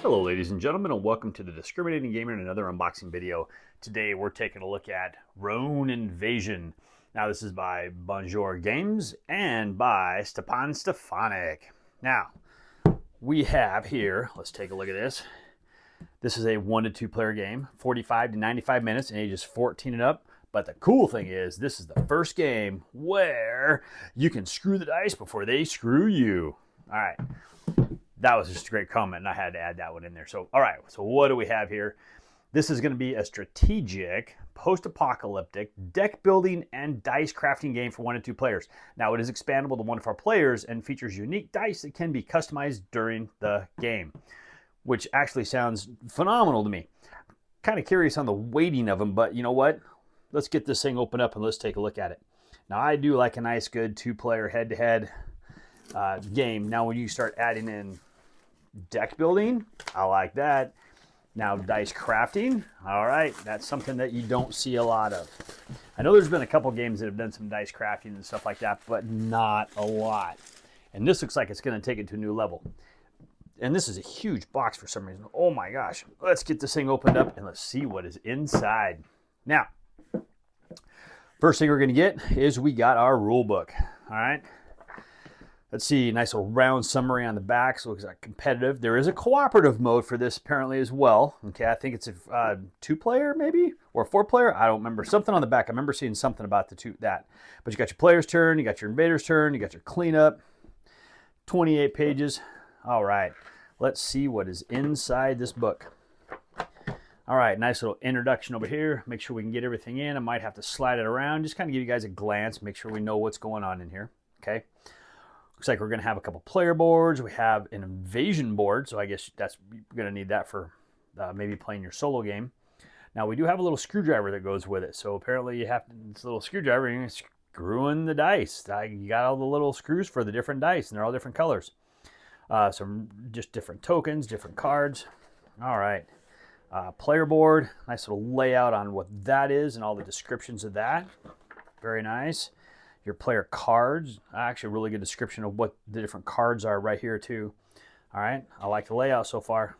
Hello ladies and gentlemen, and welcome to the Discriminating Gamer and another unboxing video. Today we're taking a look at RONE Invasion. Now this is by Bonjour Games and by Stefanik. Now we have here, let's take a look at this. This is a 1 to 2 player game, 45 to 95 minutes and ages 14 and up. But the cool thing is this is the first game where you can screw the dice before they screw you. All right. That was just a great comment, and I had to add that one in there. So, all right, so what do we have here? This is going to be a strategic, post-apocalyptic, deck building and dice crafting game for 1 to 2 players. Now, it is expandable to 1 to 4 players and features unique dice that can be customized during the game, which actually sounds phenomenal to me. Kind of curious on the weighting of them, but you know what? Let's get this thing open up and let's take a look at it. Now, I do like a nice, good 2-player head-to-head game. Now, when you start adding in deck building, I like that. Now dice crafting, all right, that's something that you don't see a lot of. I know there's been a couple games that have done some dice crafting and stuff like that, but not a lot. And this looks like it's going to take it to a new level. And this is a huge box for some reason. Oh my gosh. Let's get this thing opened up and let's see what is inside. Now, first thing we're going to get is we got our rule book. All right. Let's see, nice little round summary on the back. So it looks like competitive. There is a cooperative mode for this apparently as well. Okay, I think it's a 2-player maybe, or a 4-player. I don't remember. Something on the back. I remember seeing something about that. But you got your player's turn, you got your invader's turn, you got your cleanup. 28 pages. All right, let's see what is inside this book. All right, nice little introduction over here. Make sure we can get everything in. I might have to slide it around. Just kind of give you guys a glance. Make sure we know what's going on in here. Okay. Looks like we're going to have a couple player boards. We have an invasion board, so I guess that's you're going to need that for maybe playing your solo game. Now, we do have a little screwdriver that goes with it. So apparently you have this little screwdriver and you're screwing the dice. You got all the little screws for the different dice, and they're all different colors. Some just different tokens, different cards. All right. Player board. Nice little layout on what that is and all the descriptions of that. Very nice. Your player cards, actually a really good description of what the different cards are right here too. All right, I like the layout so far.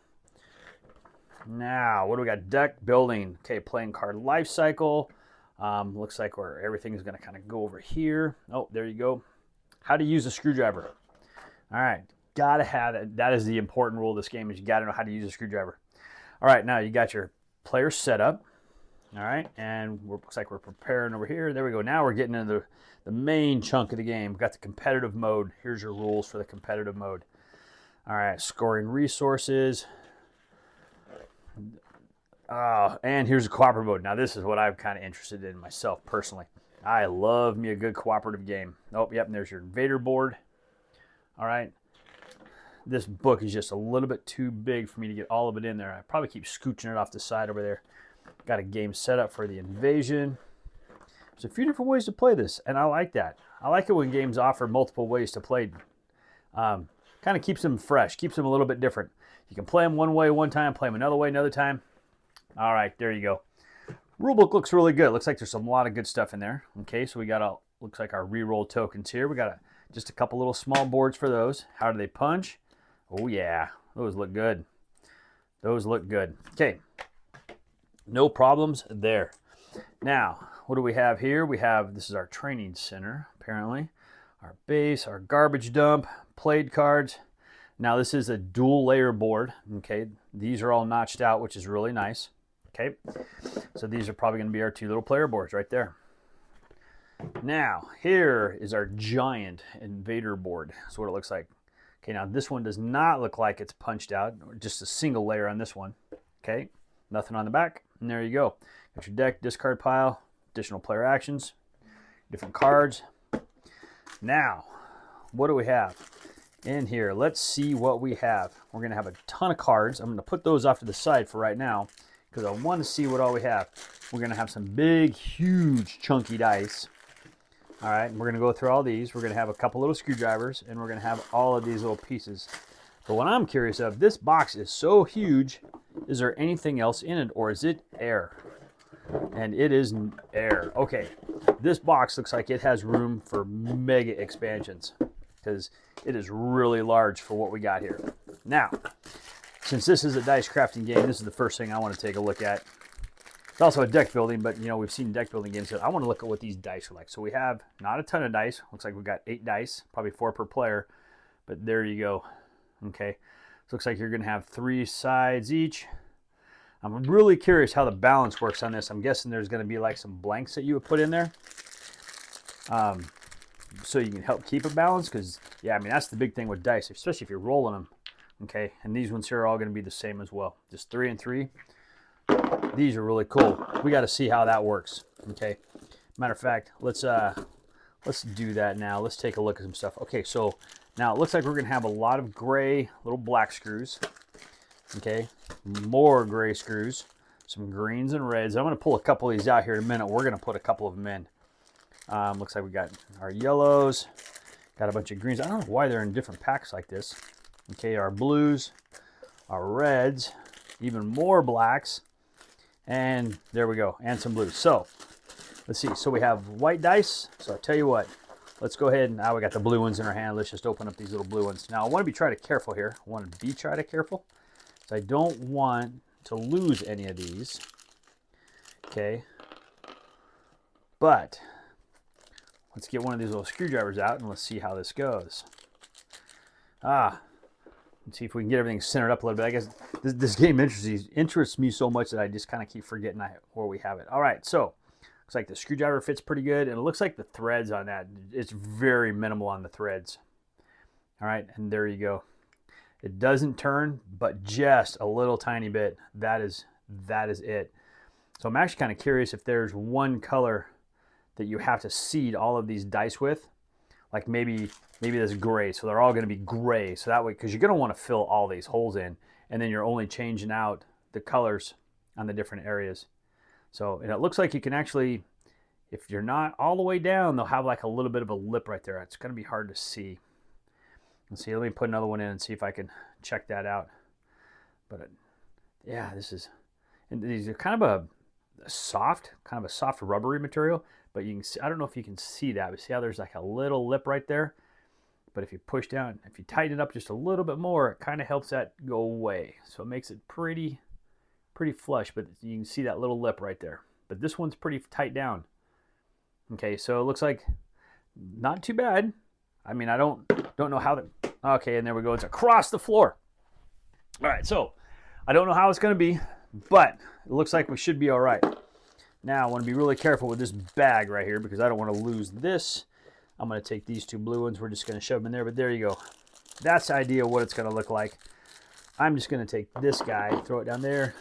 Now, what do we got? Deck building. Okay, playing card life cycle. Looks like everything is going to kind of go over here. Oh, there you go. How to use a screwdriver. All right, got to have it. That is the important rule of this game is you got to know how to use a screwdriver. All right, now you got your player setup. All right, and looks like we're preparing over here. There we go. Now we're getting into the main chunk of the game. We've got the competitive mode. Here's your rules for the competitive mode. All right, scoring resources. And here's the cooperative mode. Now this is what I'm kind of interested in myself personally. I love me a good cooperative game. Oh, yep, and there's your invader board. All right. This book is just a little bit too big for me to get all of it in there. I probably keep scooching it off the side over there. Got a game set up for the invasion. There's a few different ways to play this, and I like that. I like it when games offer multiple ways to play. Kind of keeps them fresh, keeps them a little bit different. You can play them one way one time, play them another way another time. All right, there you go. Rulebook looks really good. Looks like there's a lot of good stuff in there. Okay, so we got looks like our reroll tokens here. We got just a couple little small boards for those. How do they punch? Oh yeah, those look good. Those look good. Okay. No problems there. Now, what do we have here? This is our training center, apparently. Our base, our garbage dump, played cards. Now, this is a dual layer board, okay? These are all notched out, which is really nice, okay? So these are probably going to be our 2 little player boards right there. Now, here is our giant invader board. That's what it looks like. Okay, now this one does not look like it's punched out, just a single layer on this one, okay? Nothing on the back. And there you go. Got your deck, discard pile, additional player actions, different cards. Now, what do we have in here? Let's see what we have. We're going to have a ton of cards. I'm going to put those off to the side for right now because I want to see what all we have. We're going to have some big, huge, chunky dice. All right, and we're going to go through all these. We're going to have a couple little screwdrivers, and we're going to have all of these little pieces. But what I'm curious of, this box is so huge. Is there anything else in it, or is it air? And it is air. Okay, this box looks like it has room for mega expansions because it is really large for what we got here. Now, since this is a dice crafting game, this is the first thing I want to take a look at. It's also a deck building, but you know, we've seen deck building games, so I want to look at what these dice are like. So we have not a ton of dice. Looks like we've got 8 dice, probably 4 per player, but there you go. Okay, so looks like you're going to have 3 sides each. I'm really curious how the balance works on this. I'm guessing there's going to be like some blanks that you would put in there, so you can help keep a balance. Because yeah, I mean, that's the big thing with dice, especially if you're rolling them. Okay, and these ones here are all going to be the same as well, just 3 and 3. These are really cool. We got to see how that works. Okay, matter of fact, let's do that now. Let's take a look at some stuff. Okay, so now it looks like we're gonna have a lot of gray little black screws. Okay, more gray screws, some greens and reds. I'm gonna pull a couple of these out here in a minute. We're gonna put a couple of them in. Looks like we got our yellows, got a bunch of greens. I don't know why they're in different packs like this. Okay, our blues, our reds, even more blacks. And there we go, and some blues. So let's see. So we have white dice. So I tell you what, let's go ahead and now we got the blue ones in our hand. Let's just open up these little blue ones. Now I want to be careful here. I want to be careful. So I don't want to lose any of these. Okay. But let's get one of these little screwdrivers out and let's see how this goes. Let's see if we can get everything centered up a little bit. I guess this game interests me so much that I just kind of keep forgetting where we have it. All right, so looks like the screwdriver fits pretty good, and it looks like the threads on that, it's very minimal on the threads. All right, and there you go. It doesn't turn, but just a little tiny bit. That is it. So I'm actually kind of curious if there's one color that you have to seed all of these dice with. Like maybe this gray, so they're all going to be gray. So that way, because you're going to want to fill all these holes in, and then you're only changing out the colors on the different areas. So, and it looks like you can actually, if you're not all the way down, they'll have like a little bit of a lip right there. It's going to be hard to see. Let's see, let me put another one in and see if I can check that out. But yeah, and these are kind of a soft rubbery material. But you can see, I don't know if you can see that, but see how there's like a little lip right there? But if you push down, if you tighten it up just a little bit more, it kind of helps that go away. So it makes it pretty flush, but you can see that little lip right there. But this one's pretty tight down. Okay, so it looks like not too bad. I mean, I don't know how the, okay, and there we go. It's across the floor. All right, so I don't know how it's going to be, but it looks like we should be all right. Now, I want to be really careful with this bag right here because I don't want to lose this. I'm going to take these 2 blue ones. We're just going to shove them in there, but there you go. That's the idea of what it's going to look like. I'm just going to take this guy, throw it down there.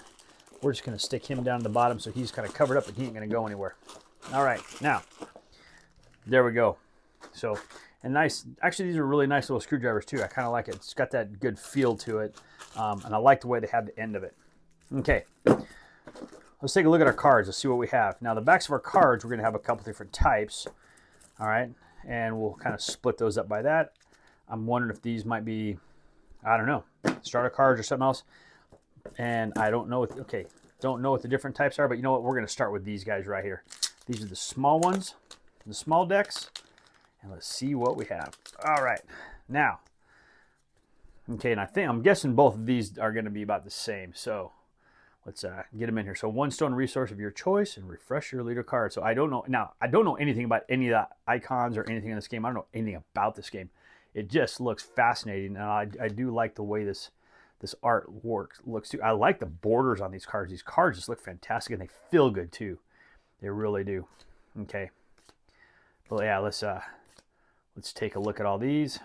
We're just going to stick him down at the bottom so he's kind of covered up and he ain't going to go anywhere. All right, now, there we go. So, and nice, actually these are really nice little screwdrivers too. I kind of like it. It's got that good feel to it, and I like the way they have the end of it. Okay. Let's take a look at our cards. Let's see what we have. Now, the backs of our cards, we're going to have a couple different types. All right, and we'll kind of split those up by that. I'm wondering if these might be, I don't know, starter cards or something else. And I don't know don't know what the different types are, but you know what? We're going to start with these guys right here. These are the small ones, the small decks, and let's see what we have. All right, now, okay, and I'm guessing both of these are going to be about the same. So let's get them in here. So 1 stone resource of your choice and refresh your leader card. So I don't know. Now, I don't know anything about any of the icons or anything in this game. I don't know anything about this game. It just looks fascinating. And I do like the way this art looks too. I like the borders on these cards. These cards just look fantastic and they feel good too. They really do. Okay. Well, yeah, let's take a look at all these.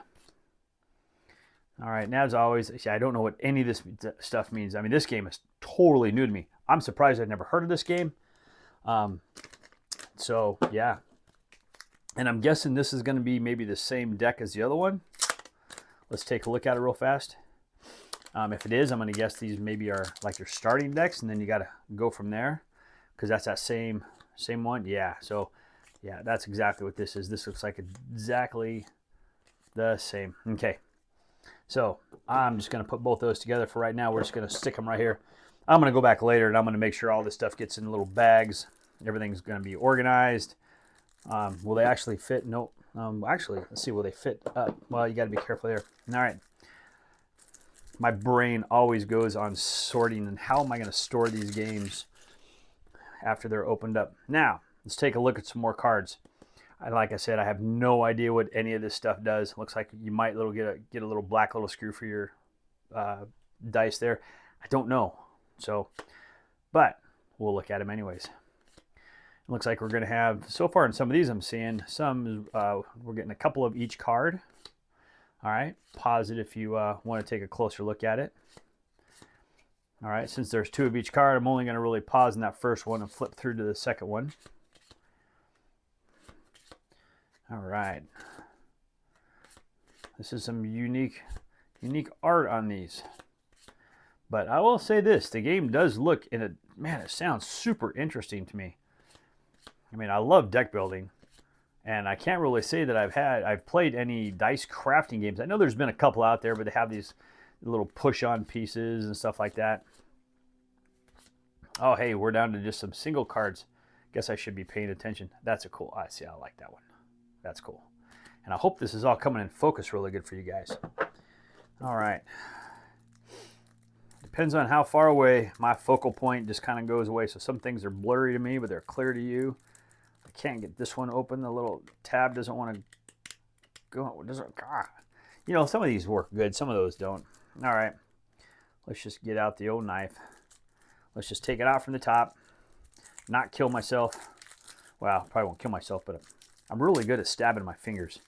All right, now as always, I don't know what any of this stuff means. I mean, this game is totally new to me. I'm surprised I'd never heard of this game. So, yeah. And I'm guessing this is going to be maybe the same deck as the other one. Let's take a look at it real fast. If it is, I'm going to guess these maybe are like your starting decks, and then you got to go from there because that's that same one. Yeah, so, yeah, that's exactly what this is. This looks like exactly the same. Okay. So I'm just going to put both those together for right now. We're just going to stick them right here. I'm going to go back later and I'm going to make sure all this stuff gets in little bags. Everything's going to be organized. Will they actually fit? Nope. Actually, let's see. Will they fit up? Well, you got to be careful there. All right. my brain always goes on sorting and how am I going to store these games after they're opened up. Now, let's take a look at some more cards. Like I said, I have no idea what any of this stuff does. Looks like you might get a little black little screw for your dice there. I don't know. So, but we'll look at them anyways. It looks like we're going to have, so far in some of these I'm seeing, some we're getting a couple of each card. All right, pause it if you want to take a closer look at it. All right, since there's 2 of each card, I'm only going to really pause in that first one and flip through to the second one. All right. This is some unique art on these. But I will say this, the game does look, man, it sounds super interesting to me. I mean, I love deck building, and I can't really say that I've played any dice crafting games. I know there's been a couple out there, but they have these little push-on pieces and stuff like that. Oh, hey, we're down to just some single cards. Guess I should be paying attention. That's a cool, I see, I like that one. That's cool. And I hope this is all coming in focus really good for you guys. All right. Depends on how far away my focal point just kind of goes away. So some things are blurry to me, but they're clear to you. I can't get this one open. The little tab doesn't want to go. You know, some of these work good. Some of those don't. All right. Let's just get out the old knife. Let's just take it out from the top. Not kill myself. Well, probably won't kill myself, but I'm really good at stabbing my fingers,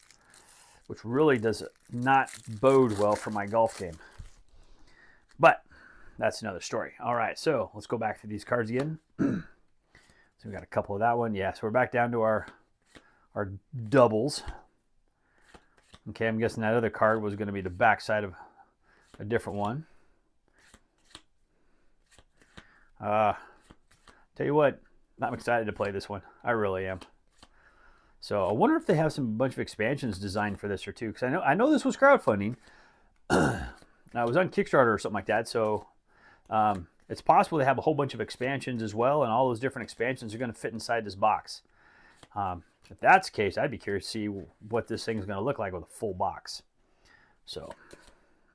which really does not bode well for my golf game. But that's another story. All right, so let's go back to these cards again. So we got a couple of that one. Yeah, so we're back down to our doubles. Okay, I'm guessing that other card was going to be the back side of a different one. Tell you what, I'm excited to play this one. I really am. So I wonder if they have some bunch of expansions designed for this or two, because I know this was crowdfunding. I was on Kickstarter or something like that, so it's possible they have a whole bunch of expansions as well, and all those different expansions are going to fit inside this box. If that's the case, I'd be curious to see what this thing is going to look like with a full box. So,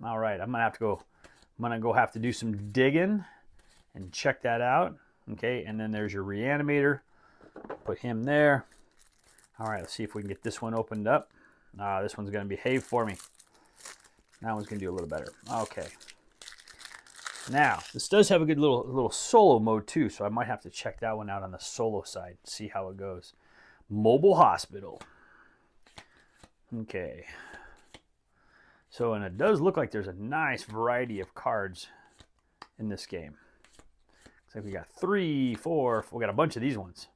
all right, I'm gonna have to do some digging and check that out. Okay, and then there's your reanimator. Put him there. All right, let's see if we can get this one opened up. This one's going to behave for me. That one's going to do a little better. Okay. Now, this does have a good little solo mode too, so I might have to check that one out on the solo side, see how it goes. Mobile Hospital. Okay. So, and it does look like there's a nice variety of cards in this game. Looks like we got 3, 4, we got a bunch of these ones.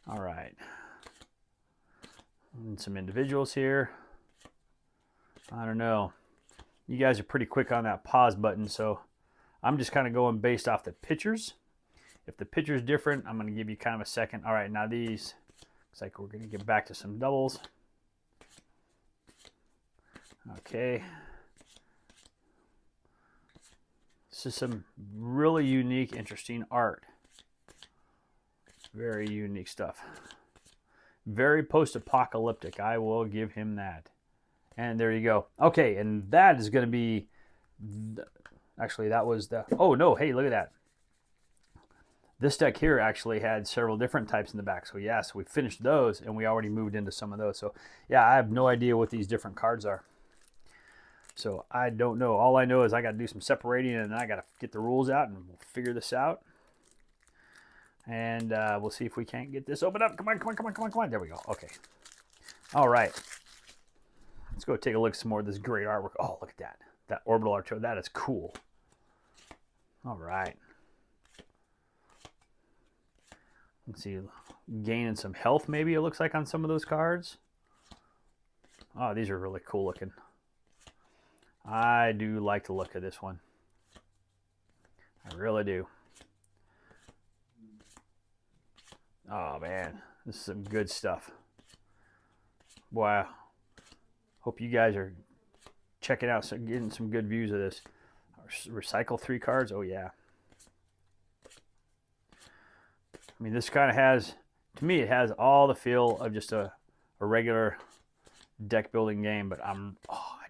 All right. And some individuals here. I don't know. You guys are pretty quick on that pause button, so I'm just kind of going based off the pictures. If the picture's different, I'm going to give you kind of a second. All right, now these, looks like we're going to get back to some doubles. Okay. This is some really unique, interesting art. Very unique stuff. Very post-apocalyptic. I will give him that. And there you go. Okay, and that is going to be... Actually, that was the... Oh, no. Hey, look at that. This deck here actually had several different types in the back. So, yeah, so we finished those, and we already moved into some of those. So, yeah, I have no idea what these different cards are. So, I don't know. All I know is I got to do some separating, and I got to get the rules out, and we'll figure this out. And we'll see if we can't get this open up. Come on, come on, come on, come on, come on. There we go. Okay. All right. Let's go take a look at some more of this great artwork. Oh, look at that. That orbital archer. That is cool. All right. Let's see. Gaining some health, maybe it looks like on some of those cards. Oh, these are really cool looking. I do like the look of this one. I really do. Oh, man. This is some good stuff. Wow. Hope you guys are checking out, getting some good views of this. Recycle 3 cards. Oh, yeah. I mean, this kind of has, to me, it has all the feel of just a regular deck building game, but I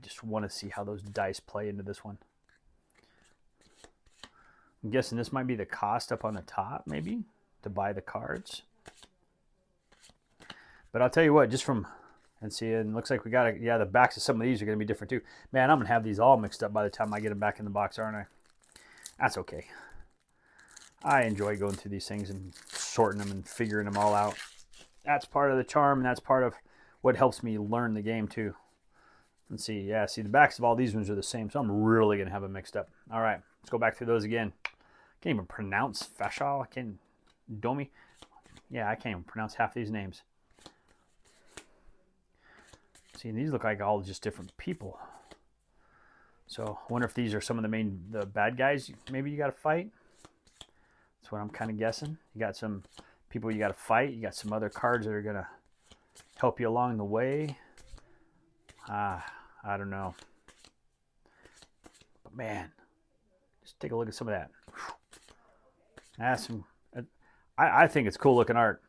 just want to see how those dice play into this one. I'm guessing this might be the cost up on the top, maybe, to buy the cards. But I'll tell you what, just from, and see, it looks like we got to, yeah, the backs of some of these are going to be different too. Man, I'm going to have these all mixed up by the time I get them back in the box, aren't I? That's okay. I enjoy going through these things and sorting them and figuring them all out. That's part of the charm, and that's part of what helps me learn the game too. Let's see, yeah, see the backs of all these ones are the same, so I'm really going to have them mixed up. All right, let's go back through those again. Can't even pronounce Fashal. I can't, Domi. Yeah, I can't even pronounce half these names. See, these look like all just different people. So I wonder if these are some of the bad guys maybe you got to fight. That's what I'm kind of guessing. You got some people you got to fight. You got some other cards that are going to help you along the way. I don't know. But man, just take a look at some of that. That's some, I think it's cool looking art.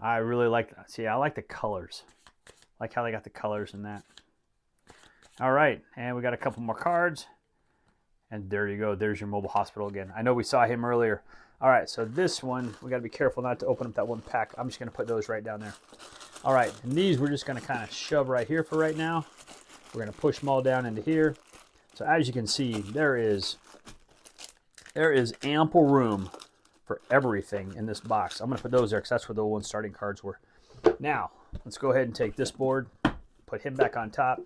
I really like, see, I like the colors. I like how they got the colors in that. All right, and we got a couple more cards. And there you go, there's your mobile hospital again. I know we saw him earlier. All right, so this one, we gotta be careful not to open up that one pack. I'm just gonna put those right down there. All right, and these we're just gonna kind of shove right here for right now. We're gonna push them all down into here. So as you can see, there is ample room for everything in this box. I'm gonna put those there because that's where the one starting cards were. Now, let's go ahead and take this board, put him back on top.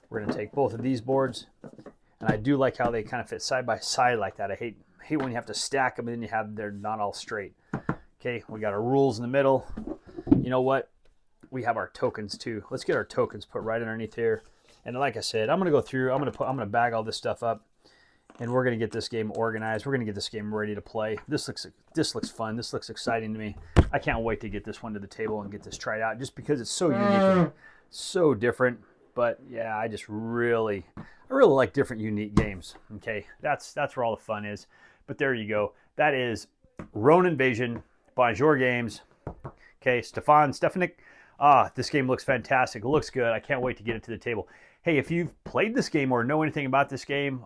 We're gonna take both of these boards, and I do like how they kind of fit side by side like that. I hate when you have to stack them and then they're not all straight. Okay, we got our rules in the middle. You know what? We have our tokens too. Let's get our tokens put right underneath here. And like I said, I'm gonna go through. I'm gonna bag all this stuff up, and we're gonna get this game organized. We're gonna get this game ready to play. This looks fun. This looks exciting to me. I can't wait to get this one to the table and get this tried out, just because it's so unique and so different. But yeah, I really like different unique games. Okay, that's where all the fun is. But there you go. That is RONE Invasion, Bonjour Games. Okay, Stefanik. This game looks fantastic. It looks good. I can't wait to get it to the table. Hey, if you've played this game or know anything about this game,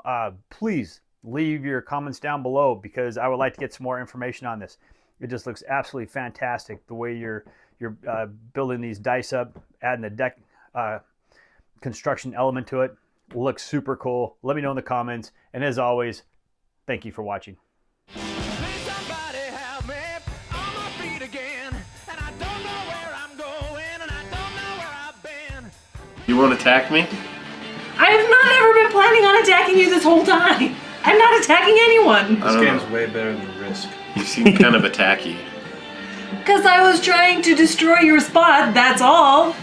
please leave your comments down below, because I would like to get some more information on this. It just looks absolutely fantastic. The way you're building these dice up, adding the deck construction element to it, looks super cool. Let me know in the comments. And as always, thank you for watching. You won't attack me? I have not ever been planning on attacking you this whole time. I'm not attacking anyone. This game's way better than Risk. You seem kind of attacky. Because I was trying to destroy your spot, that's all.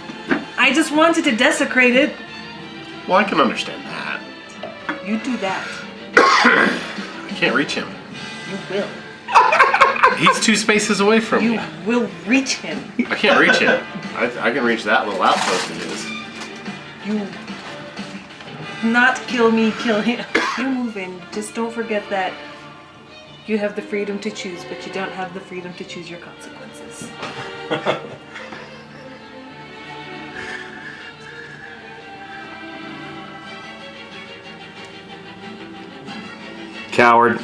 I just wanted to desecrate it. Well, I can understand that. You do that. I can't reach him. You will. He's 2 spaces away from me. You will reach him. I can't reach him. I can reach that little outpost of his. You not kill me, kill him. You move in. Just don't forget that you have the freedom to choose, but you don't have the freedom to choose your consequences. Coward.